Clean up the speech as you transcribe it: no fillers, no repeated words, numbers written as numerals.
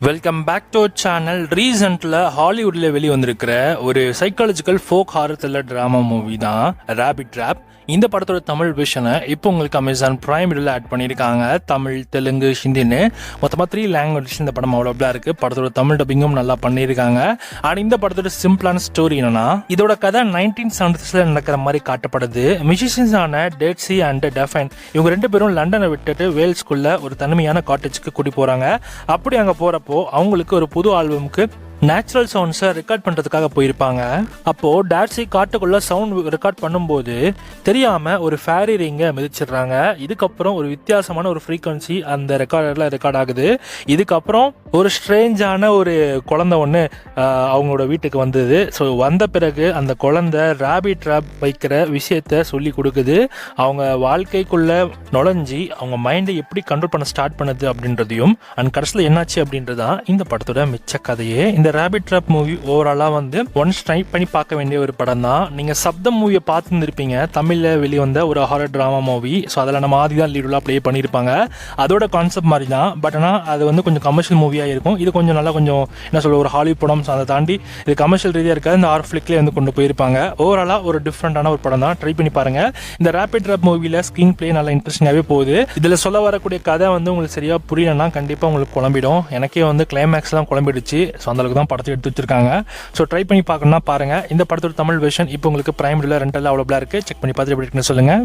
Welcome back to channel. ரீசெண்ட்ல ஹாலிவுட்ல வெளிவந்திருக்கிற ஒரு psychological folk horror thriller drama movie தான் ராபிட் ட்ராப். இந்த படத்தோட தமிழ் விஷனை இப்போ உங்களுக்கு அமேசான் பிரைம் வீடியோல ஆட் பண்ணியிருக்காங்க. தமிழ், தெலுங்கு, ஹிந்தின்னு மொத்தமாக 3 லாங்குவேஜ் இந்த படம் அவ்வளோபா இருக்கு. படத்தோட தமிழ் டப்பிங்கும் நல்லா பண்ணியிருக்காங்க. ஆனால் இந்த படத்தோட சிம்பிளான ஸ்டோரி என்னன்னா, இதோட கதை 1970s நடக்கிற மாதிரி காட்டப்படுது. மியூசிஷியன்ஸ் ஆன டேட்ஸி அண்ட் டெஃபைன் இவங்க 2 பேரும் லண்டனை விட்டுட்டு வேல்ஸ்குள்ள ஒரு தனிமையான காட்டேஜுக்கு கூட்டி போறாங்க. அப்படி அங்கே போறப்போ அவங்களுக்கு ஒரு புது ஆல்பமுக்கு நேச்சுரல் சவுண்ட்ஸை ரெக்கார்ட் பண்ணுறதுக்காக போயிருப்பாங்க. அப்போது டாட்ஸி காட்டுக்குள்ள சவுண்ட் ரெக்கார்ட் பண்ணும்போது தெரியாமல் ஒரு ஃபேரி ரிங்கை மிதிச்சிடுறாங்க. இதுக்கப்புறம் ஒரு வித்தியாசமான ஒரு ஃப்ரீக்வன்சி அந்த ரெக்கார்டரில் ரெக்கார்ட் ஆகுது. இதுக்கப்புறம் ஒரு ஸ்ட்ரேஞ்சான ஒரு குழந்தை ஒன்று அவங்களோட வீட்டுக்கு வந்தது. ஸோ வந்த பிறகு அந்த குழந்தை ராபிட் ட்ராப் வைக்கிற விஷயத்த சொல்லி கொடுக்குது. அவங்க வாழ்க்கைக்குள்ளே நுழைஞ்சி அவங்க மைண்டை எப்படி கண்ட்ரோல் பண்ண ஸ்டார்ட் பண்ணுது அப்படின்றதையும் அண்ட் கடைசியில் என்னாச்சு அப்படின்றதான் இந்த படத்தோட மிச்ச கதையே. இந்த ராபிட் ட்ராப் மூவி ஓவராலா ஒன்ஸ் ட்ரை பண்ணி பார்க்க வேண்டிய ஒரு படம் தான். நீங்க சப்தம் மூவியை பார்த்துருப்பீங்க, தமிழ்ல வெளிவந்த ஒரு ஹாரர் டிராமா மூவி. ஸோ அதில் நம்ம ஆதி தான் லீடெலாம் ப்ளே பண்ணியிருப்பாங்க. அதோட கான்செப்ட் மாதிரி தான். பட் ஆனால் அது கொஞ்சம் கமர்ஷியல் மூவியாக இருக்கும். இது கொஞ்சம் நல்லா கொஞ்சம் என்ன சொல்ல ஒரு ஹாலிவுட் படம். அதை தாண்டி இது கமர்ஷியல் ரீதியாக இருக்காது. இந்த ஹாரர் ஃபிளிக்லேயே கொண்டு போயிருப்பாங்க. ஓவராலா ஒரு டிஃப்ரெண்டான ஒரு படம் தான். ட்ரை பண்ணி பாருங்க. இந்த ராபிட் ட்ராப் மூவியில் ஸ்க்ரீன் பிளே நல்லா இன்ட்ரெஸ்டிங்காகவே போகுது. இதில் சொல்ல வரக்கூடிய கதை உங்களுக்கு சரியா புரியலன்னா கண்டிப்பாக உங்களுக்கு குழம்பிடும். எனக்கே கிளைமேக்ஸ்லாம் குழம்பிடுச்சு. ஸோ அந்த தான் படத்தை எடுத்து வச்சிருக்காங்க. ஸோ ட்ரை பண்ணி பார்க்கணும்னா பாருங்க. இந்த படத்தோட தமிழ் வெர்ஷன் இப்போ உங்களுக்கு பிரைம் வீடியோல ரெண்டெல்லாம் அவைலபிளா இருக்கு. செக் பண்ணி பார்த்துட்டு எப்படி இருக்குன்னு சொல்லுங்க.